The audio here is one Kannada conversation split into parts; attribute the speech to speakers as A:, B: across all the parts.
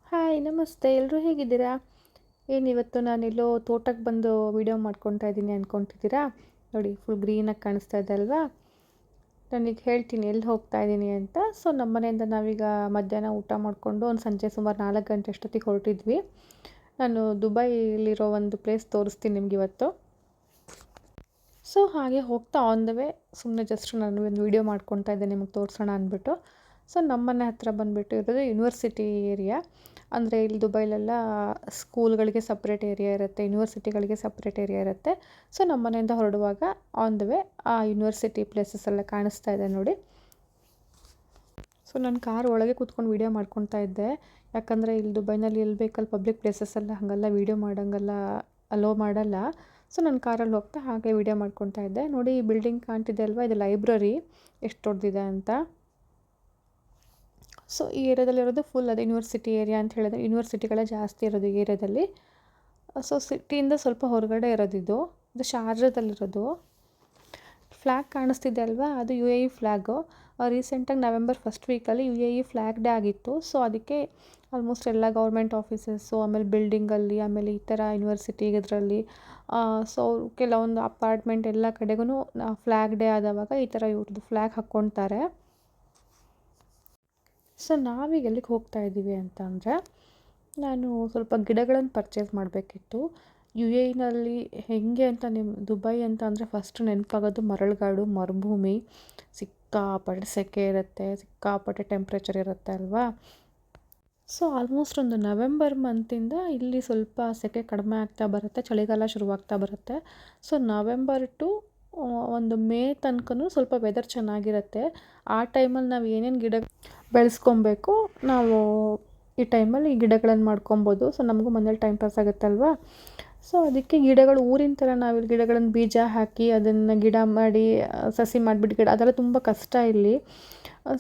A: ಹಾಯ್ ನಮಸ್ತೆ ಎಲ್ಲರೂ ಹೇಗಿದ್ದೀರಾ? ಇವತ್ತು ನಾನೆಲ್ಲೋ ತೋಟಕ್ಕೆ ಬಂದು ವಿಡಿಯೋ ಮಾಡ್ಕೊತಾ ಇದ್ದೀನಿ ಅಂದ್ಕೊತಿದ್ದೀರಾ? ನೋಡಿ ಫುಲ್ ಗ್ರೀನಾಗಿ ಕಾಣಿಸ್ತಾ ಇದೆ ಅಲ್ವಾ? ನಾನೀಗ ಹೇಳ್ತೀನಿ ಎಲ್ಲಿ ಹೋಗ್ತಾ ಇದ್ದೀನಿ ಅಂತ. ಸೊ ನಮ್ಮ ಮನೆಯಿಂದ ನಾವೀಗ ಮಧ್ಯಾಹ್ನ ಊಟ ಮಾಡಿಕೊಂಡು ಒಂದು ಸಂಜೆ ಸುಮಾರು 4 ಗಂಟೆ ಅಷ್ಟೊತ್ತಿಗೆ ಹೊರಟಿದ್ವಿ. ನಾನು ದುಬೈಲಿರೋ ಒಂದು ಪ್ಲೇಸ್ ತೋರಿಸ್ತೀನಿ ನಿಮ್ಗೆ ಇವತ್ತು. ಸೊ ಹಾಗೆ ಹೋಗ್ತಾ ಆನ್ ದ ವೇ ಸುಮ್ಮನೆ ಜಸ್ಟ್ ನಾನು ಒಂದು ವಿಡಿಯೋ ಮಾಡ್ಕೊತಾ ಇದ್ದೆ ನಿಮಗೆ ತೋರಿಸೋಣ ಅಂದ್ಬಿಟ್ಟು. ಸೊ ನಮ್ಮ ಮನೆ ಹತ್ರ ಬಂದುಬಿಟ್ಟು ಇರೋದು ಯೂನಿವರ್ಸಿಟಿ ಏರಿಯಾ. ಅಂದರೆ ಇಲ್ಲಿ ದುಬೈಲೆಲ್ಲ ಸ್ಕೂಲ್ಗಳಿಗೆ ಸಪ್ರೇಟ್ ಏರಿಯಾ ಇರುತ್ತೆ, ಯೂನಿವರ್ಸಿಟಿಗಳಿಗೆ ಸಪ್ರೇಟ್ ಏರಿಯಾ ಇರುತ್ತೆ. ಸೊ ನಮ್ಮ ಮನೆಯಿಂದ ಹೊರಡುವಾಗ ಆನ್ ದ ವೇ ಆ ಯೂನಿವರ್ಸಿಟಿ ಪ್ಲೇಸಸ್ ಎಲ್ಲ ಕಾಣಿಸ್ತಾ ಇದೆ ನೋಡಿ. ಸೊ ನಾನು ಕಾರ್ ಒಳಗೆ ಕೂತ್ಕೊಂಡು ವೀಡಿಯೋ ಮಾಡ್ಕೊತಾ ಇದ್ದೆ. ಯಾಕಂದರೆ ಇಲ್ಲಿ ದುಬೈನಲ್ಲಿ ಎಲ್ಲಿ ಬೇಕಲ್ಲಿ ಪಬ್ಲಿಕ್ ಪ್ಲೇಸಸ್ ಎಲ್ಲ ಹಾಗೆಲ್ಲ ವೀಡಿಯೋ ಮಾಡೋಂಗೆಲ್ಲ ಅಲೋ ಮಾಡಲ್ಲ. ಸೊ ನಾನು ಕಾರಲ್ಲಿ ಹೋಗ್ತಾ ಹಾಗೆ ವೀಡಿಯೋ ಮಾಡ್ಕೊತಾ ಇದ್ದೆ. ನೋಡಿ ಈ ಬಿಲ್ಡಿಂಗ್ ಕಾಣ್ತಿದೆ ಅಲ್ವಾ, ಇದು ಲೈಬ್ರರಿ ಎಷ್ಟು ದೊಡ್ಡದಿದೆ ಅಂತ. ಸೊ ಈ ಏರಿಯಾದಲ್ಲಿರೋದು ಫುಲ್ ಅದು ಯೂನಿವರ್ಸಿಟಿ ಏರಿಯಾ ಅಂತ ಹೇಳಿದ್ರೆ ಯೂನಿವರ್ಸಿಟಿಗಳೇ ಜಾಸ್ತಿ ಇರೋದು ಈ ಏರಿಯಾದಲ್ಲಿ. ಸೊ ಸಿಟಿಯಿಂದ ಸ್ವಲ್ಪ ಹೊರಗಡೆ ಇರೋದಿದು. ಇದು ಶಾರ್ಜಾದಲ್ಲಿರೋದು. ಫ್ಲ್ಯಾಗ್ ಕಾಣಿಸ್ತಿದೆ ಅಲ್ವಾ, ಅದು ಯು ಎ ಇ ಫ್ಲ್ಯಾಗು. ರೀಸೆಂಟಾಗಿ ನವೆಂಬರ್ ಫಸ್ಟ್ ವೀಕಲ್ಲಿ U A E flag day ಆಗಿತ್ತು. ಸೊ ಅದಕ್ಕೆ ಆಲ್ಮೋಸ್ಟ್ ಎಲ್ಲ ಗೌರ್ಮೆಂಟ್ ಆಫೀಸಸ್ಸು, ಆಮೇಲೆ ಬಿಲ್ಡಿಂಗಲ್ಲಿ, ಆಮೇಲೆ ಈ ಥರ ಯೂನಿವರ್ಸಿಟಿ ಇದರಲ್ಲಿ ಸೊ ಕೆಲವೊಂದು ಅಪಾರ್ಟ್ಮೆಂಟ್ ಎಲ್ಲ ಕಡೆಗೂ ಫ್ಲ್ಯಾಗ್ ಡೇ ಆದವಾಗ ಈ ಥರ ಇವ್ರದ್ದು ಫ್ಲ್ಯಾಗ್ ಹಾಕ್ಕೊಳ್ತಾರೆ. ಸೊ ನಾವೀಗ ಎಲ್ಲಿಗೆ ಹೋಗ್ತಾ ಇದ್ದೀವಿ ಅಂತಂದರೆ, ನಾನು ಸ್ವಲ್ಪ ಗಿಡಗಳನ್ನು ಪರ್ಚೇಸ್ ಮಾಡಬೇಕಿತ್ತು. ಯು ಎ ಇನಲ್ಲಿ ಹೇಗೆ ಅಂತ ದುಬೈ ಅಂತ ಅಂದರೆ ಫಸ್ಟ್ ನೆನಪಾಗೋದು ಮರಳುಗಾಡು, ಮರುಭೂಮಿ, ಸಿಕ್ಕಾಪಟ್ಟೆ ಸೆಕೆ ಇರುತ್ತೆ, ಸಿಕ್ಕಾಪಟ್ಟೆ ಟೆಂಪ್ರೇಚರ್ ಇರುತ್ತೆ ಅಲ್ವಾ. ಸೊ ಆಲ್ಮೋಸ್ಟ್ ಒಂದು ನವೆಂಬರ್ ಮಂತಿಂದ ಇಲ್ಲಿ ಸ್ವಲ್ಪ ಸೆಕೆ ಕಡಿಮೆ ಆಗ್ತಾ ಬರುತ್ತೆ, ಚಳಿಗಾಲ ಶುರುವಾಗ್ತಾ ಬರುತ್ತೆ. ಸೊ ನವೆಂಬರ್ ಟು ಒಂದು ಮೇ ತನಕನೂ ಸ್ವಲ್ಪ ವೆದರ್ ಚೆನ್ನಾಗಿರುತ್ತೆ. ಆ ಟೈಮಲ್ಲಿ ನಾವು ಏನೇನು ಗಿಡ ಬೆಳೆಸ್ಕೊಬೇಕು, ನಾವು ಈ ಟೈಮಲ್ಲಿ ಈ ಗಿಡಗಳನ್ನು ಮಾಡ್ಕೊಬೋದು. ಸೊ ನಮಗೂ ಮನೇಲಿ ಟೈಮ್ ಪಾಸ್ ಆಗುತ್ತಲ್ವಾ. ಸೊ ಅದಕ್ಕೆ ಗಿಡಗಳು ಊರಿನ ಥರ ನಾವಿಲ್ಲಿ ಗಿಡಗಳನ್ನು ಬೀಜ ಹಾಕಿ ಅದನ್ನು ಗಿಡ ಮಾಡಿ ಸಸಿ ಮಾಡಿಬಿಟ್ಟು ಗಿಡ ಅದೆಲ್ಲ ತುಂಬ ಕಷ್ಟ ಇಲ್ಲಿ.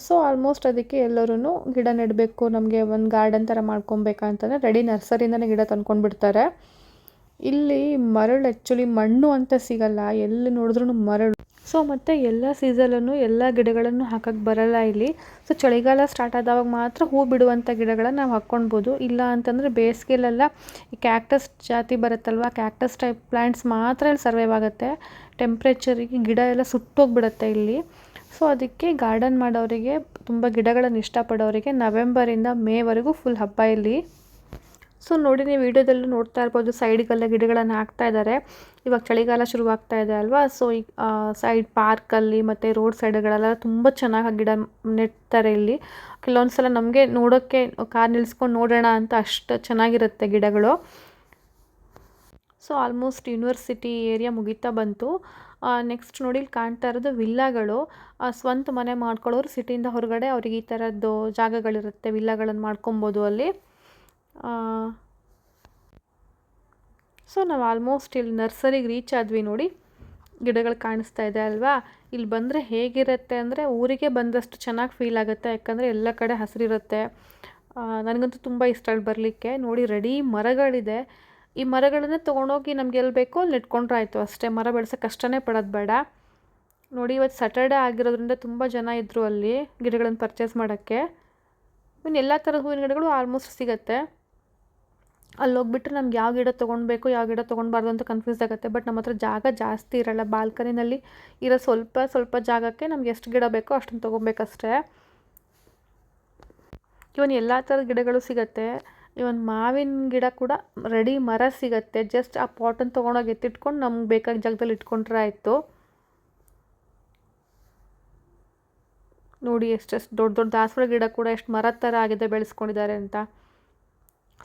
A: ಸೊ ಆಲ್ಮೋಸ್ಟ್ ಅದಕ್ಕೆ ಎಲ್ಲರೂ ಗಿಡ ನೆಡಬೇಕು, ನಮಗೆ ಒಂದು ಗಾರ್ಡನ್ ಥರ ಮಾಡ್ಕೊಬೇಕಂತಂದರೆ ರೆಡಿ ನರ್ಸರಿಯಿಂದನೇ ಗಿಡ ತಂದ್ಕೊಂಡ್ಬಿಡ್ತಾರೆ. ಇಲ್ಲಿ ಮರಳು ಆ್ಯಕ್ಚುಲಿ ಮಣ್ಣು ಅಂತ ಸಿಗಲ್ಲ, ಎಲ್ಲಿ ನೋಡಿದ್ರೂ ಮರಳು. ಸೊ ಮತ್ತು ಎಲ್ಲ ಸೀಸನಲ್ಲೂ ಎಲ್ಲ ಗಿಡಗಳನ್ನು ಹಾಕೋಕ್ಕೆ ಬರಲ್ಲ ಇಲ್ಲಿ. ಸೊ ಚಳಿಗಾಲ ಸ್ಟಾರ್ಟ್ ಆದವಾಗ ಮಾತ್ರ ಹೂ ಬಿಡುವಂಥ ಗಿಡಗಳನ್ನು ನಾವು ಹಾಕ್ಕೊಳ್ಬೋದು. ಇಲ್ಲ ಅಂತಂದರೆ ಬೇಸಿಗೆಲೆಲ್ಲ ಈ ಕ್ಯಾಕ್ಟಸ್ ಜಾತಿ ಬರುತ್ತಲ್ವ, ಕ್ಯಾಕ್ಟಸ್ ಟೈಪ್ ಪ್ಲ್ಯಾಂಟ್ಸ್ ಮಾತ್ರ ಇಲ್ಲಿ ಸರ್ವೈವ್ ಆಗುತ್ತೆ. ಟೆಂಪ್ರೇಚರಿಗೆ ಗಿಡ ಎಲ್ಲ ಸುಟ್ಟೋಗ್ಬಿಡುತ್ತೆ ಇಲ್ಲಿ. ಸೊ ಅದಕ್ಕೆ ಗಾರ್ಡನ್ ಮಾಡೋರಿಗೆ, ತುಂಬ ಗಿಡಗಳನ್ನು ಇಷ್ಟಪಡೋರಿಗೆ ನವೆಂಬರಿಂದ ಮೇವರೆಗೂ ಫುಲ್ ಹಬ್ಬ ಇಲ್ಲಿ. ಸೊ ನೋಡಿ, ನೀವು ವೀಡಿಯೋದಲ್ಲೂ ನೋಡ್ತಾ ಇರ್ಬೋದು, ಸೈಡ್ಗೆಲ್ಲ ಗಿಡಗಳನ್ನು ಹಾಕ್ತಾ ಇದ್ದಾರೆ. ಇವಾಗ ಚಳಿಗಾಲ ಶುರುವಾಗ್ತಾ ಇದೆ ಅಲ್ವಾ. ಸೊ ಈ ಸೈಡ್ ಪಾರ್ಕಲ್ಲಿ ಮತ್ತು ರೋಡ್ ಸೈಡ್ಗಳೆಲ್ಲ ತುಂಬ ಚೆನ್ನಾಗಿ ಗಿಡ ನೆಡ್ತಾರೆ ಇಲ್ಲಿ. ಕೆಲವೊಂದು ಸಲ ನಮಗೆ ನೋಡೋಕ್ಕೆ ಕಾರ್ ನಿಲ್ಲಿಸ್ಕೊಂಡು ನೋಡೋಣ ಅಂತ ಅಷ್ಟು ಚೆನ್ನಾಗಿರುತ್ತೆ ಗಿಡಗಳು. ಸೊ ಆಲ್ಮೋಸ್ಟ್ ಯೂನಿವರ್ಸಿಟಿ ಏರಿಯಾ ಮುಗಿತಾ ಬಂತು. ನೆಕ್ಸ್ಟ್ ನೋಡಿ, ಇಲ್ಲಿ ಕಾಣ್ತಾ ಇರೋದು ವಿಲ್ಲಾಗಳು. ಸ್ವಂತ ಮನೆ ಮಾಡ್ಕೊಳ್ಳೋರು ಸಿಟಿಯಿಂದ ಹೊರಗಡೆ ಅವ್ರಿಗೆ ಈ ಥರದ್ದು ಜಾಗಗಳಿರುತ್ತೆ, ವಿಲ್ಲಾಗಳನ್ನು ಮಾಡ್ಕೊಬೋದು ಅಲ್ಲಿ. ಸೊ ನಾವು ಆಲ್ಮೋಸ್ಟ್ ಇಲ್ಲಿ ನರ್ಸರಿಗೆ ರೀಚ್ ಆದ್ವಿ ನೋಡಿ. ಗಿಡಗಳು ಕಾಣಿಸ್ತಾ ಇದೆ ಅಲ್ವಾ. ಇಲ್ಲಿ ಬಂದರೆ ಹೇಗಿರುತ್ತೆ ಅಂದರೆ ಊರಿಗೆ ಬಂದಷ್ಟು ಚೆನ್ನಾಗಿ ಫೀಲ್ ಆಗುತ್ತೆ, ಯಾಕಂದರೆ ಎಲ್ಲ ಕಡೆ ಹಸಿರಿರುತ್ತೆ. ನನಗಂತೂ ತುಂಬ ಇಷ್ಟ ಅಲ್ಲಿ ಬರಲಿಕ್ಕೆ. ನೋಡಿ ರೆಡಿ ಮರಗಳಿದೆ. ಈ ಮರಗಳನ್ನೇ ತೊಗೊಂಡೋಗಿ ನಮ್ಗೆ ಎಲ್ಲಿ ಬೇಕೋ ಅಲ್ಲಿ ನೆಟ್ಕೊಂಡ್ರೆ ಆಯಿತು ಅಷ್ಟೇ. ಮರ ಬೆಳೆಸೋಕೆ ಕಷ್ಟನೇ ಪಡೋದು ಬೇಡ. ನೋಡಿ ಇವತ್ತು ಸ್ಯಾಟರ್ಡೇ ಆಗಿರೋದ್ರಿಂದ ತುಂಬ ಜನ ಇದ್ದರು ಅಲ್ಲಿ ಗಿಡಗಳನ್ನು ಪರ್ಚೇಸ್ ಮಾಡೋಕ್ಕೆ. ಇನ್ನು ಎಲ್ಲ ಥರದ ಹೂವಿನ ಗಿಡಗಳು ಆಲ್ಮೋಸ್ಟ್ ಸಿಗುತ್ತೆ. ಅಲ್ಲಿ ಹೋಗ್ಬಿಟ್ರೆ ನಮ್ಗೆ ಯಾವ ಗಿಡ ತೊಗೊಳ್ಬೇಕು, ಯಾವ ಗಿಡ ತೊಗೊಳ್ಬಾರ್ದು ಅಂತ ಕನ್ಫ್ಯೂಸ್ ಆಗುತ್ತೆ. ಬಟ್ ನಮ್ಮ ಹತ್ರ ಜಾಗ ಜಾಸ್ತಿ ಇರೋಲ್ಲ. ಬಾಲ್ಕನಿನಲ್ಲಿ ಇರೋ ಸ್ವಲ್ಪ ಜಾಗಕ್ಕೆ ನಮ್ಗೆ ಎಷ್ಟು ಗಿಡ ಬೇಕೋ ಅಷ್ಟನ್ನು ತೊಗೊಬೇಕಷ್ಟೇ. ಇವನ್ ಎಲ್ಲ ಥರದ ಗಿಡಗಳು ಸಿಗುತ್ತೆ. ಇವನ್ ಮಾವಿನ ಗಿಡ ಕೂಡ ರೆಡಿ ಮರ ಸಿಗುತ್ತೆ. ಜಸ್ಟ್ ಆ ಪಾಟನ್ನು ತೊಗೊಂಡೋಗಿ ಎತ್ತಿಟ್ಕೊಂಡು ನಮ್ಗೆ ಬೇಕಾದ ಜಾಗದಲ್ಲಿ ಇಟ್ಕೊಂಡ್ರೆ ಆಯಿತು. ನೋಡಿ ಎಷ್ಟೆಷ್ಟು ದೊಡ್ಡ ದಾಸವಾಳ ಗಿಡ ಕೂಡ ಎಷ್ಟು ಮರದ ಥರ ಆಗಿದೆ, ಬೆಳೆಸ್ಕೊಂಡಿದ್ದಾರೆ ಅಂತ.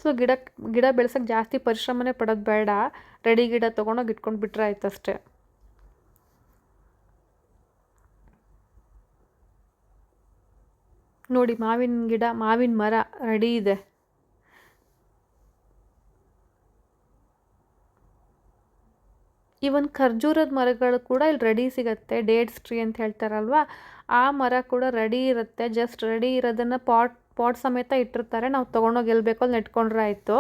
A: ಸೊ ಗಿಡ ಬೆಳೆಸೋಕ್ಕೆ ಜಾಸ್ತಿ ಪರಿಶ್ರಮನೇ ಪಡೋದು ಬೇಡ. ರೆಡಿ ಗಿಡ ತೊಗೊಂಡೋಗಿ ಇಟ್ಕೊಂಡು ಬಿಟ್ರೆ ಆಯ್ತು ಅಷ್ಟೇ. ನೋಡಿ ಮಾವಿನ ಮರ ರೆಡಿ ಇದೆ. ಇವನ್ ಖರ್ಜೂರದ ಮರಗಳು ಕೂಡ ಇಲ್ಲಿ ರೆಡಿ ಸಿಗುತ್ತೆ. ಡೇಟ್ಸ್ ಟ್ರೀ ಅಂತ ಹೇಳ್ತಾರಲ್ವ, ಆ ಮರ ಕೂಡ ರೆಡಿ ಇರುತ್ತೆ. ಜಸ್ಟ್ ರೆಡಿ ಇರೋದನ್ನು ಪಾಟ್ ಸಮೇತ ಇಟ್ಟಿರ್ತಾರೆ. ನಾವು ತೊಗೊಂಡೋಗಿ ಎಲ್ಲಿ ಬೇಕೋ ಅಲ್ಲಿ ನೆಟ್ಕೊಂಡ್ರೆ ಆಯಿತು.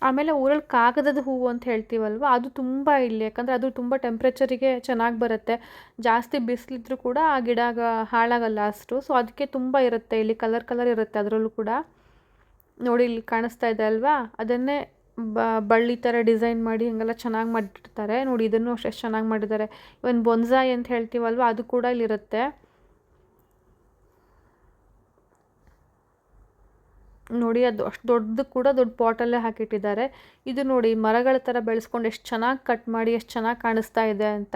A: ಆಮೇಲೆ ಊರಲ್ಲಿ ಕಾಗದದ ಹೂವು ಅಂತ ಹೇಳ್ತೀವಲ್ವ, ಅದು ತುಂಬ ಇಲ್ಲಿ. ಯಾಕಂದರೆ ಅದು ತುಂಬ ಟೆಂಪ್ರೇಚರಿಗೆ ಚೆನ್ನಾಗಿ ಬರುತ್ತೆ. ಜಾಸ್ತಿ ಬಿಸಿಲಿದ್ರೂ ಕೂಡ ಆ ಗಿಡ ಹಾಳಾಗಲ್ಲ ಅಷ್ಟು. ಸೊ ಅದಕ್ಕೆ ತುಂಬ ಇರುತ್ತೆ ಇಲ್ಲಿ, ಕಲರ್ ಕಲರ್ ಇರುತ್ತೆ ಅದರಲ್ಲೂ ಕೂಡ. ನೋಡಿ ಇಲ್ಲಿ ಕಾಣಿಸ್ತಾ ಇದೆ ಅಲ್ವಾ, ಅದನ್ನೇ ಬಳ್ಳಿ ಥರ ಡಿಸೈನ್ ಮಾಡಿ ಹಂಗೆಲ್ಲ ಚೆನ್ನಾಗಿ ಮಾಡಿರ್ತಾರೆ. ನೋಡಿ ಇದನ್ನು ಅಷ್ಟು ಎಷ್ಟು ಚೆನ್ನಾಗಿ ಮಾಡಿದ್ದಾರೆ. ಇವನ್ ಬೊನ್ಸಾಯಿ ಅಂತ ಹೇಳ್ತೀವಲ್ವ, ಅದು ಕೂಡ ಇಲ್ಲಿರುತ್ತೆ. ನೋಡಿ ಅದು ಅಷ್ಟು ದೊಡ್ಡದು ಕೂಡ ದೊಡ್ಡ ಪಾಟಲ್ಲೇ ಹಾಕಿಟ್ಟಿದ್ದಾರೆ. ಇದು ನೋಡಿ ಮರಗಳ ಥರ ಬೆಳೆಸ್ಕೊಂಡು ಎಷ್ಟು ಚೆನ್ನಾಗಿ ಕಟ್ ಮಾಡಿ ಎಷ್ಟು ಚೆನ್ನಾಗಿ ಕಾಣಿಸ್ತಾ ಇದೆ ಅಂತ.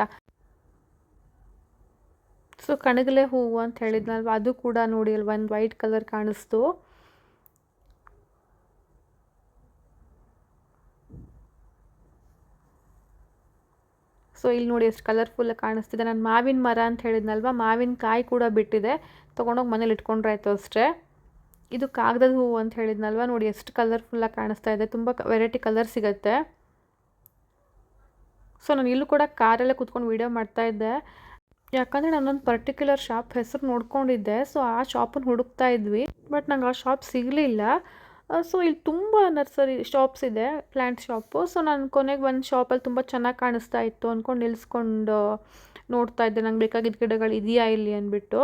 A: ಸೊ ಕಣಗಲೆ ಹೂವು ಅಂತ ಹೇಳಿದ್ನಲ್ವ, ಅದು ಕೂಡ ನೋಡಿ ಅಲ್ಲಿ ಒಂದು ವೈಟ್ ಕಲರ್ ಕಾಣಿಸ್ತು. ಸೊ ಇಲ್ಲಿ ನೋಡಿ ಎಷ್ಟು ಕಲರ್ಫುಲ್ ಕಾಣಿಸ್ತಿದೆ. ನಾನು ಮಾವಿನ ಮರ ಅಂತ ಹೇಳಿದ್ನಲ್ವ, ಮಾವಿನ ಕಾಯಿ ಕೂಡ ಬಿಟ್ಟಿದೆ, ತೊಗೊಂಡೋಗಿ ಮನೇಲಿ ಇಟ್ಕೊಂಡ್ರಾಯ್ತು ಅಷ್ಟೇ. ಇದು ಕಾಗದದ ಹೂವು ಅಂತ ಹೇಳಿದ್ನಲ್ವ, ನೋಡಿ ಎಷ್ಟು ಕಲರ್ಫುಲ್ಲಾಗಿ ಕಾಣಿಸ್ತಾ ಇದೆ. ತುಂಬ ವೆರೈಟಿ ಕಲರ್ ಸಿಗುತ್ತೆ. ಸೊ ನಾನು ಇಲ್ಲೂ ಕೂಡ ಕಾರಲ್ಲೇ ಕೂತ್ಕೊಂಡು ವೀಡಿಯೋ ಮಾಡ್ತಾಯಿದ್ದೆ. ಯಾಕಂದರೆ ನಾನೊಂದು ಪರ್ಟಿಕ್ಯುಲರ್ ಶಾಪ್ ಹೆಸರು ನೋಡ್ಕೊಂಡಿದ್ದೆ. ಸೊ ಆ ಶಾಪನ್ನು ಹುಡುಕ್ತಾ ಇದ್ವಿ, ಬಟ್ ನಂಗೆ ಆ ಶಾಪ್ ಸಿಗಲಿಲ್ಲ. ಸೊ ಇಲ್ಲಿ ತುಂಬ ನರ್ಸರಿ ಶಾಪ್ಸ್ ಇದೆ, ಪ್ಲ್ಯಾಂಟ್ ಶಾಪು. ಸೊ ನಾನು ಕೊನೆಗೆ ಒಂದು ಶಾಪಲ್ಲಿ ತುಂಬ ಚೆನ್ನಾಗಿ ಕಾಣಿಸ್ತಾ ಇತ್ತು ಅಂದ್ಕೊಂಡು ನಿಲ್ಲಿಸ್ಕೊಂಡು ನೋಡ್ತಾ ಇದ್ದೆ, ನಂಗೆ ಬೇಕಾಗಿದ್ದ ಗಿಡಗಳು ಇದೆಯಾ ಇಲ್ಲಿ ಅಂದ್ಬಿಟ್ಟು.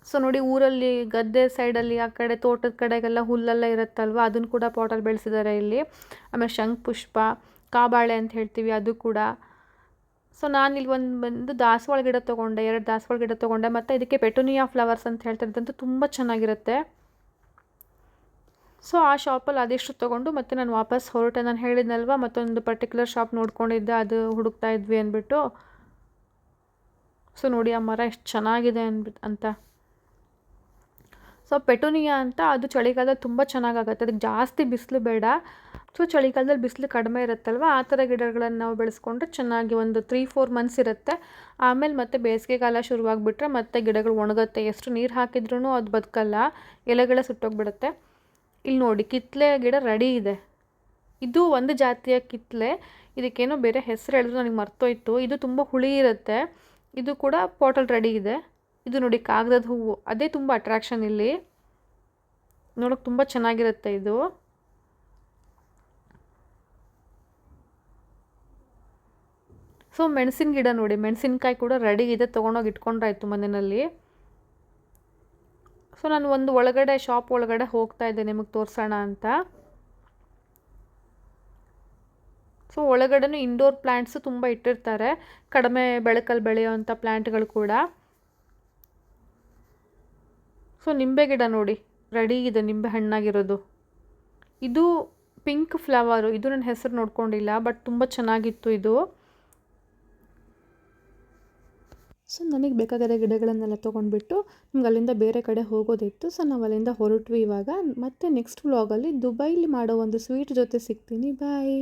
A: ಸೊ ನೋಡಿ ಊರಲ್ಲಿ ಗದ್ದೆ ಸೈಡಲ್ಲಿ ಆ ಕಡೆ ತೋಟದ ಕಡೆಗೆಲ್ಲ ಹುಲ್ಲೆಲ್ಲ ಇರುತ್ತಲ್ವ, ಅದನ್ನು ಕೂಡ ಪಾಟಲ್ಲಿ ಬೆಳೆಸಿದ್ದಾರೆ ಇಲ್ಲಿ. ಆಮೇಲೆ ಶಂಖಪುಷ್ಪ, ಕಾಬಾಳೆ ಅಂತ ಹೇಳ್ತೀವಿ, ಅದು ಕೂಡ. ಸೊ ನಾನಿಲ್ಲಿ ಬಂದು ದಾಸವಾಳ ಗಿಡ ತೊಗೊಂಡೆ, 2 ದಾಸವಾಳ ಗಿಡ ತೊಗೊಂಡೆ. ಮತ್ತು ಇದಕ್ಕೆ ಪೆಟುನಿಯಾ ಫ್ಲವರ್ಸ್ ಅಂತ ಹೇಳ್ತಾರೆ, ಇದಂತೂ ತುಂಬ ಚೆನ್ನಾಗಿರುತ್ತೆ. ಸೊ ಆ ಶಾಪಲ್ಲಿ ಅದೆಷ್ಟು ತೊಗೊಂಡು ಮತ್ತೆ ನಾನು ವಾಪಸ್ ಹೊರಟೆ. ನಾನು ಹೇಳಿದ್ನಲ್ವ ಮತ್ತೊಂದು ಪರ್ಟಿಕ್ಯುಲರ್ ಶಾಪ್ ನೋಡ್ಕೊಂಡಿದ್ದೆ, ಅದು ಹುಡುಕ್ತಾ ಇದ್ವಿ ಅಂದ್ಬಿಟ್ಟು. ಸೊ ನೋಡಿ ಆ ಮರ ಎಷ್ಟು ಚೆನ್ನಾಗಿದೆ ಅಂತ. ಸೊ ಪೆಟುನಿಯಾ ಅಂತ, ಅದು ಚಳಿಗಾಲದಲ್ಲಿ ತುಂಬ ಚೆನ್ನಾಗಾಗುತ್ತೆ. ಅದಕ್ಕೆ ಜಾಸ್ತಿ ಬಿಸಿಲು ಬೇಡ. ಸೊ ಚಳಿಗಾಲದಲ್ಲಿ ಬಿಸಿಲು ಕಡಿಮೆ ಇರುತ್ತಲ್ವ, ಆ ಥರ ಗಿಡಗಳನ್ನು ನಾವು ಬೆಳೆಸ್ಕೊಂಡ್ರೆ ಚೆನ್ನಾಗಿ ಒಂದು 3-4 ಮಂತ್ಸ್ ಇರುತ್ತೆ. ಆಮೇಲೆ ಮತ್ತೆ ಬೇಸಿಗೆಗಾಲ ಶುರುವಾಗಿಬಿಟ್ರೆ ಮತ್ತೆ ಗಿಡಗಳು ಒಣಗುತ್ತೆ. ಎಷ್ಟು ನೀರು ಹಾಕಿದ್ರೂ ಅದು ಬದುಕಲ್ಲ, ಎಲೆಗಳೇ ಸುಟ್ಟೋಗ್ಬಿಡುತ್ತೆ. ಇಲ್ಲಿ ನೋಡಿ ಕಿತ್ತಲೆ ಗಿಡ ರೆಡಿ ಇದೆ. ಇದು ಒಂದು ಜಾತಿಯ ಕಿತ್ತಲೆ, ಇದಕ್ಕೇನೋ ಬೇರೆ ಹೆಸರು ಹೇಳಿದ್ರು ನನಗೆ ಮರ್ತೋಯ್ತು. ಇದು ತುಂಬ ಹುಳಿ ಇರುತ್ತೆ. ಇದು ಕೂಡ ಪಾಟಲ್ ರೆಡಿ ಇದೆ. ಇದು ನೋಡಿ ಕಾಗದದ ಹೂವು, ಅದೇ ತುಂಬ ಅಟ್ರಾಕ್ಷನ್ ಇಲ್ಲಿ, ನೋಡೋಕೆ ತುಂಬ ಚೆನ್ನಾಗಿರುತ್ತೆ ಇದು. ಸೊ ಮೆಣಸಿನ ಗಿಡ ನೋಡಿ, ಮೆಣಸಿನ್ಕಾಯಿ ಕೂಡ ರೆಡಿ ಇದೆ, ತೊಗೊಂಡೋಗಿ ಇಟ್ಕೊಂಡ್ರಾಯ್ತು ಮನೆಯಲ್ಲಿ. ಸೊ ನಾನು ಒಂದು ಒಳಗಡೆ ಶಾಪ್ ಒಳಗಡೆ ಹೋಗ್ತಾ ಇದ್ದೆ ನಿಮಗೆ ತೋರಿಸೋಣ ಅಂತ. ಸೊ ಒಳಗಡೆನೂ ಇಂಡೋರ್ ಪ್ಲ್ಯಾಂಟ್ಸು ತುಂಬ ಇಟ್ಟಿರ್ತಾರೆ, ಕಡಿಮೆ ಬೆಳಕಲ್ಲಿ ಬೆಳೆಯೋವಂಥ ಪ್ಲ್ಯಾಂಟ್ಗಳು ಕೂಡ. ಸೊ ನಿಂಬೆ ಗಿಡ ನೋಡಿ ರೆಡಿ ಇದೆ, ನಿಂಬೆ ಹಣ್ಣಾಗಿರೋದು. ಇದು ಪಿಂಕ್ ಫ್ಲವರು, ಇದು ನನ್ನ ಹೆಸರು ನೋಡ್ಕೊಂಡಿಲ್ಲ, ಬಟ್ ತುಂಬ ಚೆನ್ನಾಗಿತ್ತು ಇದು. ಸೊ ನನಗೆ ಬೇಕಾಗಿರೋ ಗಿಡಗಳನ್ನೆಲ್ಲ ತೊಗೊಂಡ್ಬಿಟ್ಟು ನಿಮ್ಗೆ ಅಲ್ಲಿಂದ ಬೇರೆ ಕಡೆ ಹೋಗೋದಿತ್ತು. ಸೊ ನಾವು ಅಲ್ಲಿಂದ ಹೊರಟ್ವಿ ಇವಾಗ. ಮತ್ತೆ ನೆಕ್ಸ್ಟ್ ವ್ಲಾಗಲ್ಲಿ ದುಬೈಲಿ ಮಾಡೋ ಒಂದು ಸ್ವೀಟ್ ಜೊತೆ ಸಿಗ್ತೀನಿ. ಬಾಯ್.